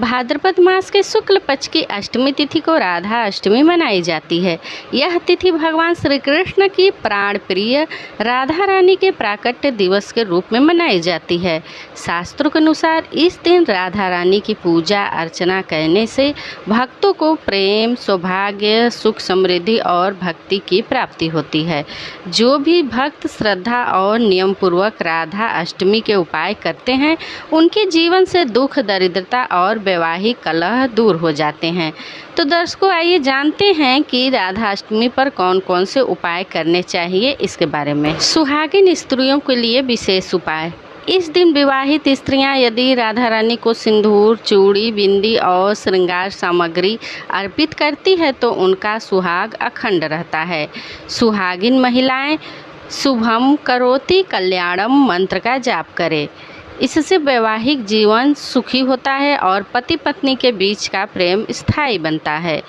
भाद्रपद मास के शुक्ल पक्ष की अष्टमी तिथि को राधा अष्टमी मनाई जाती है। यह तिथि भगवान श्री कृष्ण की प्राण प्रिय राधा रानी के प्राकट्य दिवस के रूप में मनाई जाती है। शास्त्रों के अनुसार इस दिन राधा रानी की पूजा अर्चना करने से भक्तों को प्रेम, सौभाग्य, सुख, समृद्धि और भक्ति की प्राप्ति होती है। जो भी भक्त श्रद्धा और नियम पूर्वक राधा अष्टमी के उपाय करते हैं, उनके जीवन से दुख, दरिद्रता और वैवाहिक कलह दूर हो जाते हैं। तो दर्शकों, आइए जानते हैं कि राधा अष्टमी पर कौन कौन से उपाय करने चाहिए इसके बारे में। सुहागिन स्त्रियों के लिए विशेष उपाय। इस दिन विवाहित स्त्रियां यदि राधा रानी को सिंदूर, चूड़ी, बिंदी और श्रृंगार सामग्री अर्पित करती है तो उनका सुहाग अखंड रहता है। सुहागिन महिलाएं शुभम करोति कल्याणम मंत्र का जाप करें। इससे वैवाहिक जीवन सुखी होता है और पति पत्नी के बीच का प्रेम स्थायी बनता है।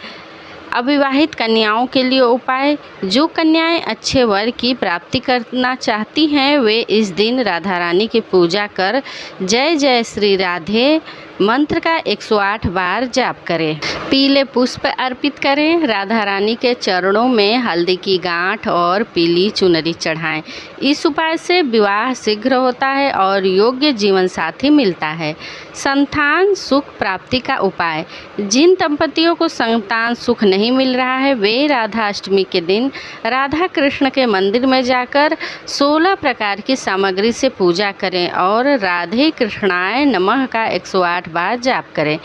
अविवाहित कन्याओं के लिए उपाय। जो कन्याएं अच्छे वर की प्राप्ति करना चाहती हैं, वे इस दिन राधा रानी की पूजा कर जय जय श्री राधे मंत्र का 108 बार जाप करें। पीले पुष्प अर्पित करें। राधा रानी के चरणों में हल्दी की गांठ और पीली चुनरी चढ़ाएं। इस उपाय से विवाह शीघ्र होता है और योग्य जीवन साथी मिलता है। संतान सुख प्राप्ति का उपाय। जिन दंपतियों को संतान सुख नहीं मिल रहा है, वे राधा अष्टमी के दिन राधा कृष्ण के मंदिर में जाकर 16 प्रकार की सामग्री से पूजा करें और राधे कृष्णाय नमः का 108 बार जाप करें।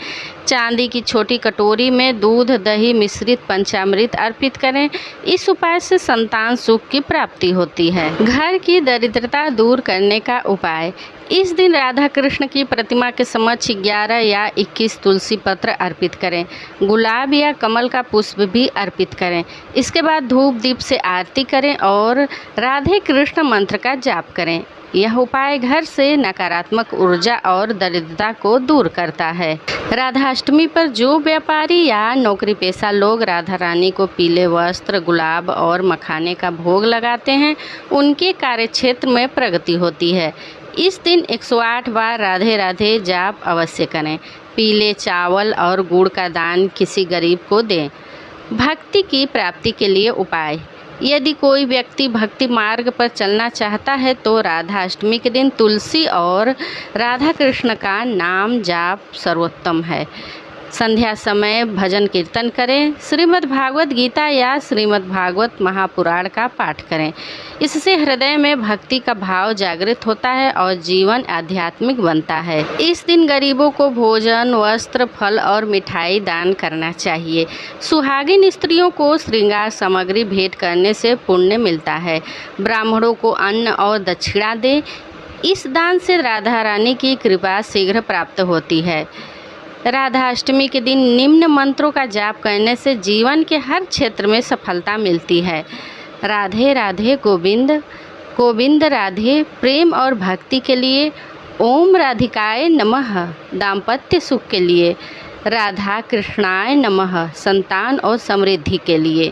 चांदी की छोटी कटोरी में दूध, दही मिश्रित पंचामृत अर्पित करें। इस उपाय से संतान सुख की प्राप्ति होती है। घर की दरिद्रता दूर करने का उपाय। इस दिन राधा कृष्ण की प्रतिमा के समक्ष 11 या 21 तुलसी पत्र अर्पित करें। गुलाब या कमल का पुष्प भी अर्पित करें। इसके बाद धूप दीप से आरती करें और राधे कृष्ण मंत्र का जाप करें। यह उपाय घर से नकारात्मक ऊर्जा और दरिद्रता को दूर करता है। राधा अष्टमी पर जो व्यापारी या नौकरी पेशा लोग राधा रानी को पीले वस्त्र, गुलाब और मखाने का भोग लगाते हैं, उनके कार्यक्षेत्र में प्रगति होती है। इस दिन 108 बार राधे राधे जाप अवश्य करें। पीले चावल और गुड़ का दान किसी गरीब को दें। भक्ति की प्राप्ति के लिए उपाय। यदि कोई व्यक्ति भक्ति मार्ग पर चलना चाहता है तो राधा अष्टमी के दिन तुलसी और राधा कृष्ण का नाम जाप सर्वोत्तम है। संध्या समय भजन कीर्तन करें। श्रीमद् भागवत गीता या श्रीमद् भागवत महापुराण का पाठ करें। इससे हृदय में भक्ति का भाव जागृत होता है और जीवन आध्यात्मिक बनता है। इस दिन गरीबों को भोजन, वस्त्र, फल और मिठाई दान करना चाहिए। सुहागिन स्त्रियों को श्रृंगार सामग्री भेंट करने से पुण्य मिलता है। ब्राह्मणों को अन्न और दक्षिणा दें। इस दान से राधा रानी की कृपा शीघ्र प्राप्त होती है। राधा अष्टमी के दिन निम्न मंत्रों का जाप करने से जीवन के हर क्षेत्र में सफलता मिलती है। राधे राधे गोविंद, गोविंद राधे। प्रेम और भक्ति के लिए ओम राधिकाय नमः। दाम्पत्य सुख के लिए राधा कृष्णाय नमः। संतान और समृद्धि के लिए।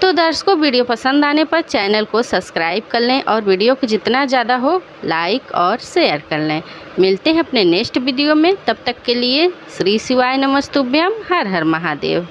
तो दर्शकों, वीडियो पसंद आने पर चैनल को सब्सक्राइब कर लें और वीडियो को जितना ज़्यादा हो लाइक और शेयर कर लें। मिलते हैं अपने नेक्स्ट वीडियो में। तब तक के लिए श्री शिवाय नमस्तुभ्यम। हर हर महादेव।